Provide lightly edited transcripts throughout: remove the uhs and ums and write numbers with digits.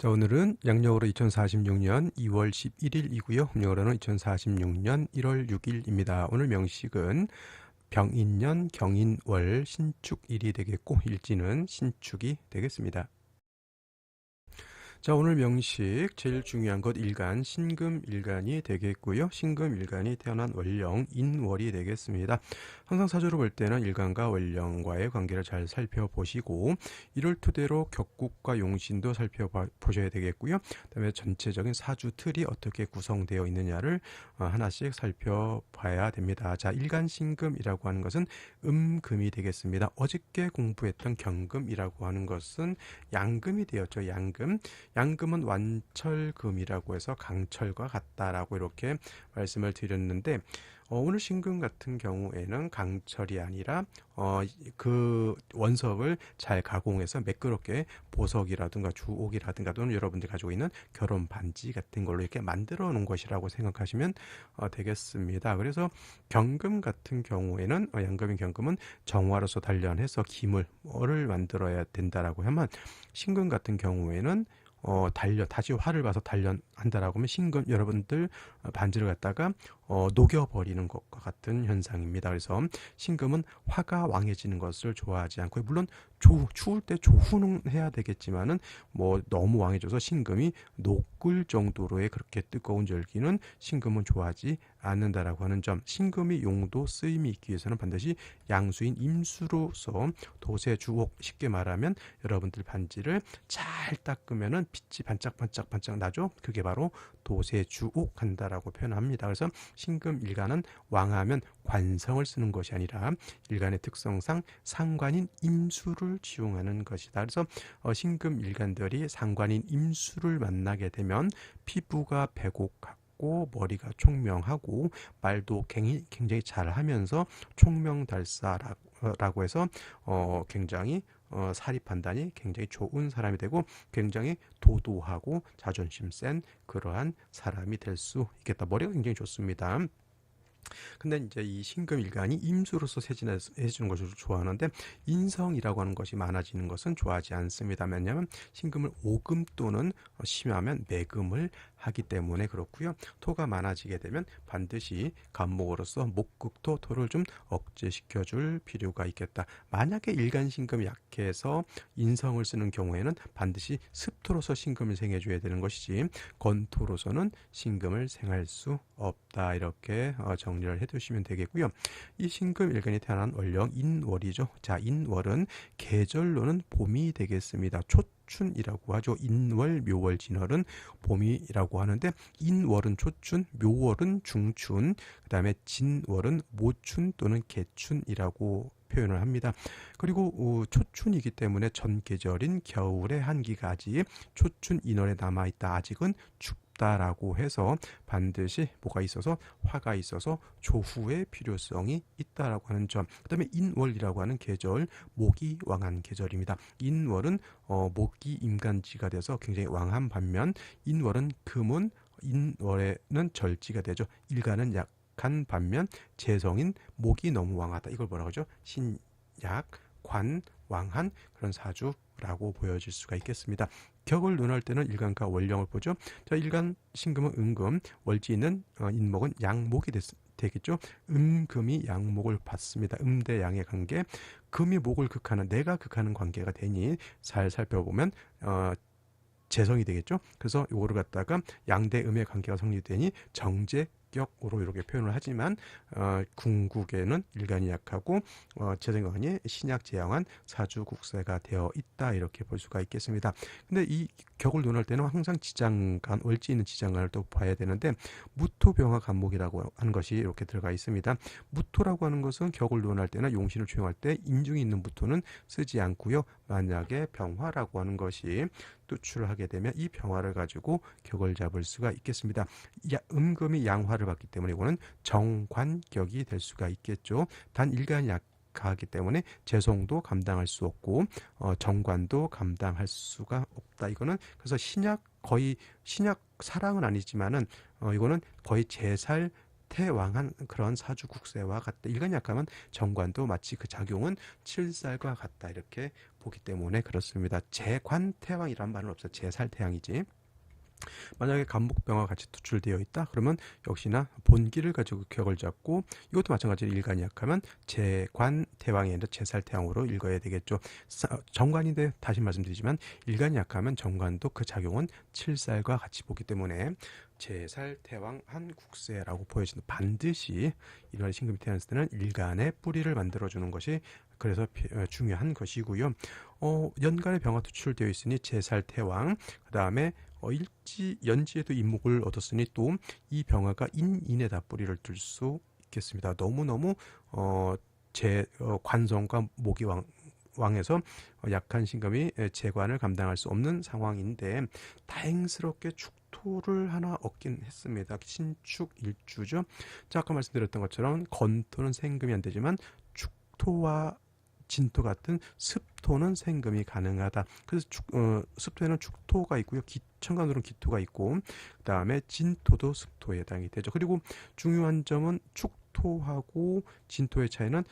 자, 오늘은 양력으로 2046년 2월 11일이고요. 음력으로는 2046년 1월 6일입니다. 오늘 명식은 병인년 경인월 신축일이 되겠고 일지는 신축이 되겠습니다. 자, 오늘 명식 제일 중요한 것 일간, 신금일간이 되겠고요. 신금일간이 태어난 월령, 인월이 되겠습니다. 항상 사주로 볼 때는 일간과 월령과의 관계를 잘 살펴보시고 이를 토대로 격국과 용신도 살펴보셔야 되겠고요. 그다음에 전체적인 사주 틀이 어떻게 구성되어 있느냐를 하나씩 살펴봐야 됩니다. 자, 일간 신금이라고 하는 것은 음금이 되겠습니다. 어저께 공부했던 경금이라고 하는 것은 양금이 되었죠. 양금. 양금은 완철금이라고 해서 강철과 같다라고 이렇게 말씀을 드렸는데 오늘 신금 같은 경우에는 강철이 아니라 그 원석을 잘 가공해서 매끄럽게 보석이라든가 주옥이라든가 또는 여러분들이 가지고 있는 결혼 반지 같은 걸로 이렇게 만들어 놓은 것이라고 생각하시면 되겠습니다. 그래서 경금 같은 경우에는 양금인 경금은 정화로서 단련해서 기물을 만들어야 된다라고 하면 신금 같은 경우에는 다시 화를 봐서 단련한다라고 하면 신금 여러분들 반지를 갖다가 녹여버리는 것과 같은 현상입니다. 그래서 신금은 화가 왕해지는 것을 좋아하지 않고 물론 추울 때 조후는 해야 되겠지만은 뭐 너무 왕해져서 신금이 녹을 정도로의 그렇게 뜨거운 절기는 신금은 좋아하지 않는다라고 하는 점. 신금이 용도 쓰임이 있기 위해서는 반드시 양수인 임수로서 도세주옥, 쉽게 말하면 여러분들 반지를 잘 닦으면은 빛이 반짝반짝 나죠. 그게 바로 도세주옥 한다라고 표현합니다. 그래서 신금 일간은 왕하면 관성을 쓰는 것이 아니라 일간의 특성상 상관인 임수를 지용하는 것이다. 그래서 신금 일간들이 상관인 임수를 만나게 되면 피부가 백옥하고 머리가 총명하고 말도 굉장히 잘하면서 총명달사라고 해서 굉장히 사리 판단이 굉장히 좋은 사람이 되고 굉장히 도도하고 자존심 센 그러한 사람이 될 수 있겠다. 머리가 굉장히 좋습니다. 근데 이제 이 신금일간이 임수로서 세진해주는 것을 좋아하는데 인성이라고 하는 것이 많아지는 것은 좋아하지 않습니다. 왜냐하면 신금을 오금 또는 심하면 매금을 하기 때문에 그렇고요. 토가 많아지게 되면 반드시 간목으로서 목극토 토를 좀 억제시켜줄 필요가 있겠다. 만약에 일간 신금이 약해서 인성을 쓰는 경우에는 반드시 습토로서 신금을 생해줘야 되는 것이지 건토로서는 신금을 생할 수 없다. 이렇게 정리를 해두시면 되겠고요. 이 신금 일간이 태어난 월령 인월이죠. 자, 인월은 계절로는 봄이 되겠습니다. 초춘이라고 하죠. 인월, 묘월, 진월은 봄이라고 하는데 인월은 초춘, 묘월은 중춘, 그 다음에 진월은 모춘 또는 개춘이라고 표현을 합니다. 그리고 초춘이기 때문에 전 계절인 겨울의 한기가 아직 초춘 인월에 남아있다. 아직은 춥다라고 해서 반드시 뭐가 있어서 화가 있어서 조후의 필요성이 있다라고 하는 점. 그 다음에 인월이라고 하는 계절 목이 왕한 계절입니다. 인월은 목이 임간지가 돼서 굉장히 왕한 반면 인월은 금은 인월에는 절지가 되죠. 일간은 약한 반면 재성인 목이 너무 왕하다. 이걸 뭐라고 하죠? 신약, 관, 왕한 그런 사주라고 보여질 수가 있겠습니다. 격을 논할 때는 일간과 월령을 보죠. 자, 일간 신금은 음금, 월지는 인목은 양목이 되겠죠. 음금이 양목을 받습니다. 음대 양의 관계, 금이 목을 극하는 내가 극하는 관계가 되니 잘 살펴보면 재성이 되겠죠. 그래서 요거를 갖다가 양대 음의 관계가 성립되니 정제격으로 이렇게 표현을 하지만 궁극에는 일간이 약하고 재생관이 신약 재양한 사주국세가 되어 있다 이렇게 볼 수가 있겠습니다. 근데 이 격을 논할 때는 항상 지장간 월지 있는 지장간을 또 봐야 되는데 무토병화 간목이라고 하는 것이 이렇게 들어가 있습니다. 무토라고 하는 것은 격을 논할 때나 용신을 조용할 때 인중이 있는 무토는 쓰지 않고요. 만약에 병화라고 하는 것이 또출을 하게 되면 이 병화를 가지고 격을 잡을 수가 있겠습니다. 음금이 양화를 받기 때문에 이거는 정관격이 될 수가 있겠죠. 단 일간이 약하기 때문에 재성도 감당할 수 없고 정관도 감당할 수가 없다. 이거는 그래서 거의 신약 사랑은 아니지만은 이거는 거의 제살 태왕한 그런 사주국세와 같다. 일간 약하면 정관도 마치 그 작용은 칠살과 같다. 이렇게 보기 때문에 그렇습니다. 재관태왕이란 말은 없어요. 재살태왕이지. 만약에 간목병과 같이 투출되어 있다 그러면 역시나 본기를 가지고 격을 잡고, 이것도 마찬가지로 일간이 약하면 재관태왕이 아니라 재살태왕으로 읽어야 되겠죠. 정관인데 다시 말씀드리지만 일간이 약하면 정관도 그 작용은 칠살과 같이 보기 때문에 재살태왕 한 국세라고 보여지는, 반드시 이런 신금이 태어났을 때는 일간의 뿌리를 만들어주는 것이 그래서 중요한 것이고요. 연간의 병화 투출되어 있으니 재살태왕, 그 다음에 연지에도 인목을 얻었으니 또 이 병화가 인인에다 뿌리를 둘 수 있겠습니다. 너무너무 관성과 목이 왕에서 약한 신금이 재관을 감당할 수 없는 상황인데, 다행스럽게 축토를 하나 얻긴 했습니다. 신축 일주죠. 자, 아까 말씀드렸던 것처럼 건토는 생금이 안 되지만 축토와 진토 같은 습토는 생금이 가능하다. 그래서 습토에는 축토가 있고요. 천간으로는 기토가 있고, 그 다음에 진토도 습토에 해당이 되죠. 그리고 중요한 점은 축토하고 진토의 차이는,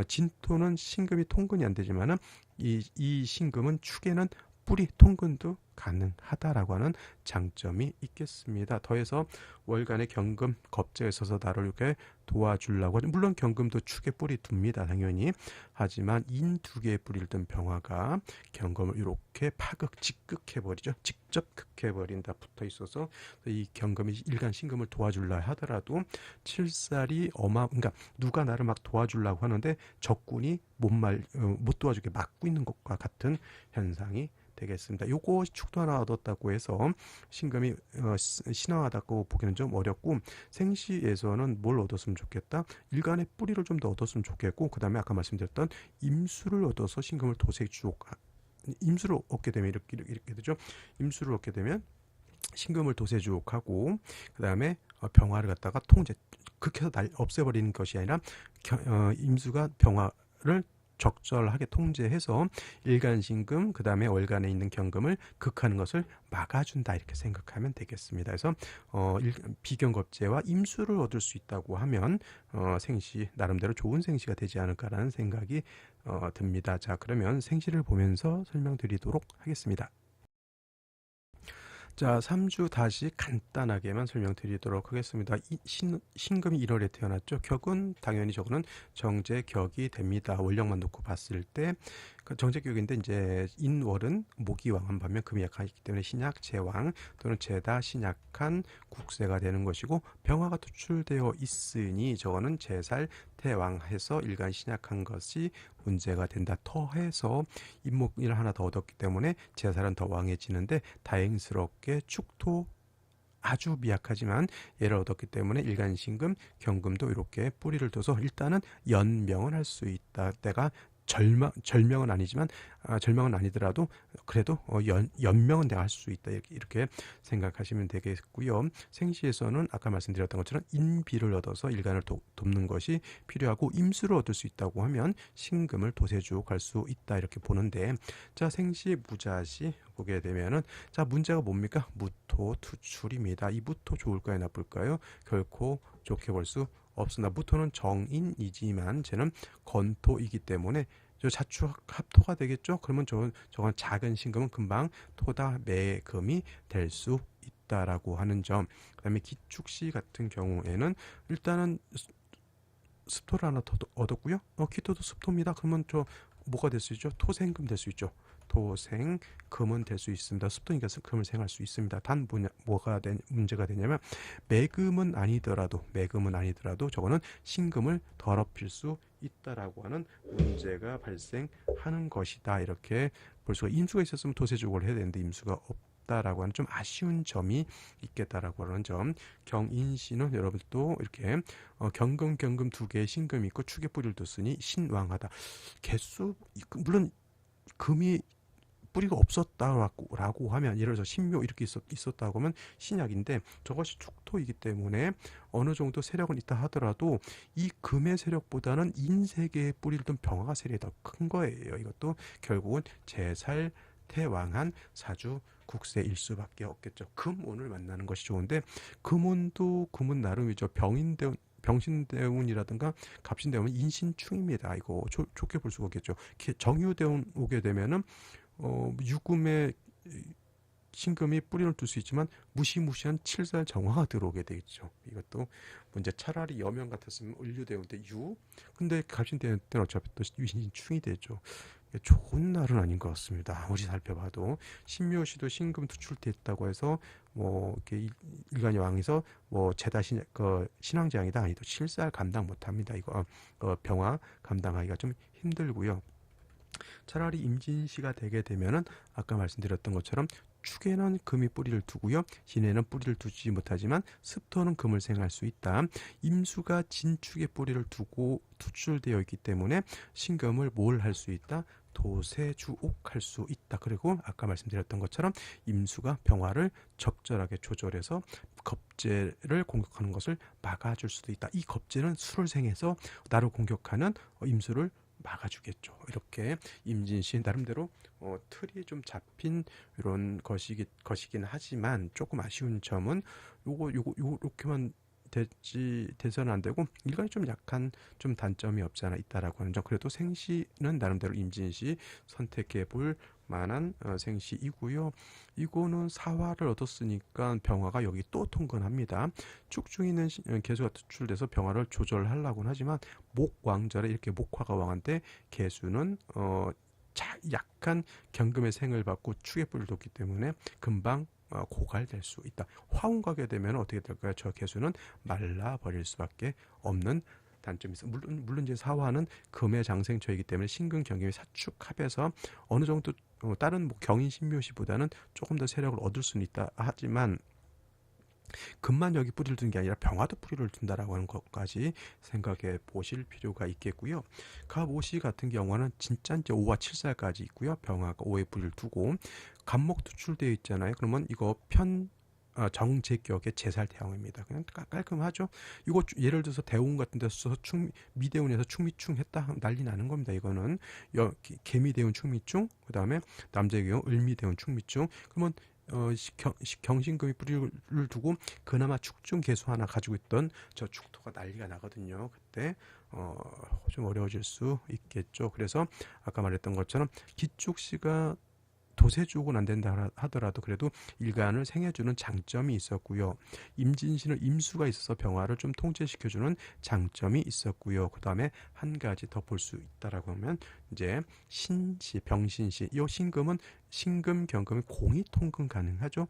진토는 신금이 통근이 안 되지만은 이 신금은 축에는 뿌리 통근도 가능하다라고 하는 장점이 있겠습니다. 더해서 월간의 경금 겁재에 있어서 나를 이렇게 도와주려고 하죠. 물론 경금도 축에 뿌리 둡니다. 당연히. 하지만 인 두 개의 뿌리를 든 병화가 경금을 이렇게 직극해버리죠. 직접 극해버린다 붙어 있어서 이 경금이 일간 신금을 도와주려 하더라도 칠살이 그러니까 누가 나를 막 도와주려고 하는데 적군이 못 도와주게 막고 있는 것과 같은 현상이 되겠습니다. 요거 축도 하나 얻었다고 해서 신금이 신화하다고 보기는 좀 어렵고, 생시에서는 뭘 얻었으면 좋겠다? 일간의 뿌리를 좀 더 얻었으면 좋겠고, 그 다음에 아까 말씀드렸던 임수를 얻어서 신금을 도색주옥, 임수를 얻게 되면 이렇게 되죠. 임수를 얻게 되면 신금을 도세주옥하고, 그 다음에 병화를 갖다가 극해서 없애버리는 것이 아니라 임수가 병화를 적절하게 통제해서 일간신금, 그 다음에 월간에 있는 경금을 극하는 것을 막아준다, 이렇게 생각하면 되겠습니다. 그래서 비경겁제와 임수를 얻을 수 있다고 하면 생시 나름대로 좋은 생시가 되지 않을까라는 생각이 듭니다. 자, 그러면 생시를 보면서 설명드리도록 하겠습니다. 자, 3주 다시 간단하게만 설명드리도록 하겠습니다. 신금이 1월에 태어났죠. 격은 당연히 저거는 정제격이 됩니다. 원령만 놓고 봤을 때 정제격인데, 이제 인월은 목이 왕한 반면 금이 약하기 때문에 신약 제왕 또는 제다 신약한 국세가 되는 것이고, 병화가 투출되어 있으니 저거는 제살 태왕해서 일간 신약한 것이 문제가 된다. 터해서 인목을 하나 더 얻었기 때문에 제살은 더 왕해지는데, 다행스럽게 축토 아주 미약하지만 얘를 얻었기 때문에 일간신금, 경금도 이렇게 뿌리를 둬서 일단은 연명은 할 수 있다. 때가 절명은 아니지만 절명은 아니더라도 그래도 연명은 내가 할 수 있다, 이렇게 생각하시면 되겠고요. 생시에서는 아까 말씀드렸던 것처럼 인비를 얻어서 일간을 돕는 것이 필요하고, 임수를 얻을 수 있다고 하면 신금을 도세주옥할 수 있다, 이렇게 보는데, 자, 생시 무자시 보게 되면은, 자, 문제가 뭡니까? 무토 투출입니다. 이 무토 좋을까요, 나쁠까요? 결코 좋게 볼 수 없습니다. 무토는 정인이지만 쟤는 건토이기 때문에 저 자축 합토가 되겠죠. 그러면 저건 작은 신금은 금방 토다 매금이 될 수 있다라고 하는 점. 그다음에 기축시 같은 경우에는 일단은 습토를 하나 더 얻었고요. 기토도 습토입니다. 그러면 저 뭐가 될 수 있죠? 토생금 될 수 있죠. 토생금은 될 수 있습니다. 습도니까 금을 생할 수 있습니다. 단 문제가 되냐면, 매금은 아니더라도 저거는 신금을 더럽힐 수 있다라고 하는 문제가 발생하는 것이다, 이렇게 볼 수가. 임수가 있었으면 도세주옥을 해야 되는데 임수가 없다라고 하는 좀 아쉬운 점이 있겠다라고 하는 점. 경인시는 여러분도 이렇게 경금 두 개의 신금이 있고 축에 뿌리를 뒀으니 신왕하다. 개수 물론 금이 뿌리가 없었다라고 하면, 예를 들어서 신묘 이렇게 있었다고 하면 신약인데, 저것이 축토이기 때문에 어느 정도 세력은 있다 하더라도 이 금의 세력보다는 인세계의 뿌리를 둔 병화가 세력이 더 큰 거예요. 이것도 결국은 제살 태왕한 사주 국세일 수밖에 없겠죠. 금운을 만나는 것이 좋은데, 금운도 금은 나름이죠. 병인데 병신대운이라든가 갑신대운은 인신충입니다. 이거 좋게 볼 수가 없겠죠. 정유대운 오게 되면은 유금의 신금이 뿌리를 둘 수 있지만 무시무시한 칠살 정화가 들어오게 되겠죠. 이것도 문제. 차라리 여명 같았으면 을류대운 때 유, 근데 갑신대운 때는 어차피 또 인신충이 되죠. 좋은 날은 아닌 것 같습니다. 아무리 살펴봐도. 신묘시도 신금 투출됐다고 해서 뭐 이렇게 일간이 왕에서 뭐 제다 신앙장이다 아니도 칠살 감당 못합니다. 이거 병화 감당하기가 좀 힘들고요. 차라리 임진시가 되게 되면은 아까 말씀드렸던 것처럼 축에는 금이 뿌리를 두고요. 신에는 뿌리를 두지 못하지만 습토는 금을 생할 수 있다. 임수가 진축에 뿌리를 두고 투출되어 있기 때문에 신금을 뭘 할 수 있다? 도세주옥할 수 있다. 그리고 아까 말씀드렸던 것처럼 임수가 병화를 적절하게 조절해서 겁재를 공격하는 것을 막아줄 수도 있다. 이 겁재는 수를 생해서 나를 공격하는 임수를 막아주겠죠. 이렇게 임진시 나름대로 틀이 좀 잡힌 이런 것이긴 하지만 조금 아쉬운 점은 요렇게만 돼서는 안 되고 일간이 좀 약한 좀 단점이 없지 않아 있다라고 하는 점. 그래도 생시는 나름대로 임진시 선택해 볼 만한 생시이고요. 이거는 사화를 얻었으니까 병화가 여기 또 통근합니다. 축중에 있는 개수가 투출돼서 병화를 조절하려고는 하지만 목왕절에 이렇게 목화가 왕한데 개수는 약한 경금의 생을 받고 축에 뿌리를 뒀기 때문에 금방 고갈될 수 있다. 화운 가게 되면 어떻게 될까요? 저 개수는 말라버릴 수밖에 없는 단점이 있어. 물론 이제 사화는 금의 장생처이기 때문에 신금 경금이 사축합해서 어느 정도 다른 뭐 경인 신묘시보다는 조금 더 세력을 얻을 수는 있다. 하지만 금만 여기 뿌리를 두는 게 아니라 병화도 뿌리를 둔다라고 하는 것까지 생각해 보실 필요가 있겠고요. 갑오시 같은 경우는 진짜 이제 5와 7살까지 있고요. 병화가 5에 뿌리를 두고 갑목 투출되어 있잖아요. 그러면 이거 정제격의 제살대왕입니다. 그냥 깔끔하죠. 이거 예를 들어서 대운 같은 데서 미대운에서 충미충 했다 난리 나는 겁니다. 이거는 개미대운 충미충, 그 다음에 남자의 경우 을미대운 충미충. 그러면 경신금이 뿌리를 두고 그나마 축중 개수 하나 가지고 있던 저 축토가 난리가 나거든요. 그때 좀 어려워질 수 있겠죠. 그래서 아까 말했던 것처럼 기축시가 도세주옥은 안 된다 하더라도 그래도 일간을 생해주는 장점이 있었고요. 임진시는 임수가 있어서 병화를 좀 통제시켜주는 장점이 있었고요. 그 다음에 한 가지 더 볼 수 있다라고 하면 이제 신시, 병신시, 이 신금은 신금, 경금이 공이 통근 가능하죠.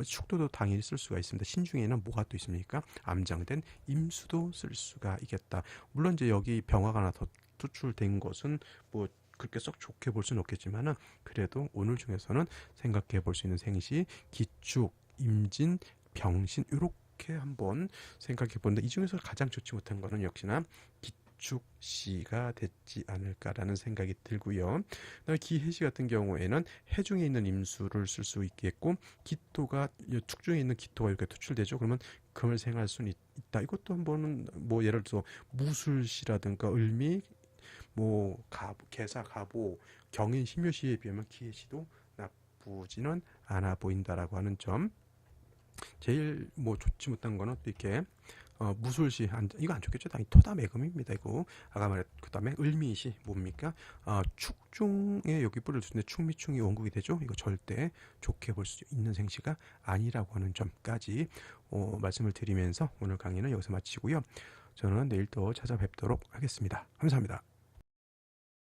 축도도 당연히 쓸 수가 있습니다. 신중에는 뭐가 또 있습니까? 암장된 임수도 쓸 수가 있겠다. 물론 이제 여기 병화가 하나 더 투출된 것은 뭐 그렇게 썩 좋게 볼 수는 없겠지만은 그래도 오늘 중에서는 생각해 볼 수 있는 생시 기축, 임진, 병신 이렇게 한번 생각해 보는데 이 중에서 가장 좋지 못한 거는 역시나 기축시가 됐지 않을까라는 생각이 들고요. 기해시 같은 경우에는 해중에 있는 임수를 쓸 수 있겠고 기토가 축중에 있는 기토가 이렇게 투출되죠. 그러면 금을 생할 수는 있다. 이것도 한번은 뭐 예를 들어서 무술시라든가 을미 뭐 개사, 갑오, 경인, 신묘시에 비하면 기해시도 나쁘지는 않아 보인다라고 하는 점. 제일 뭐 좋지 못한 거는 또 이렇게 무술시 이거 안 좋겠죠. 당연히 토다매금입니다. 이거 아까 말했 그다음에 을미시 뭡니까? 축중에 여기 뿌리를 두는데 축미충이 원국이 되죠. 이거 절대 좋게 볼 수 있는 생시가 아니라고 하는 점까지 말씀을 드리면서 오늘 강의는 여기서 마치고요. 저는 내일 또 찾아뵙도록 하겠습니다. 감사합니다.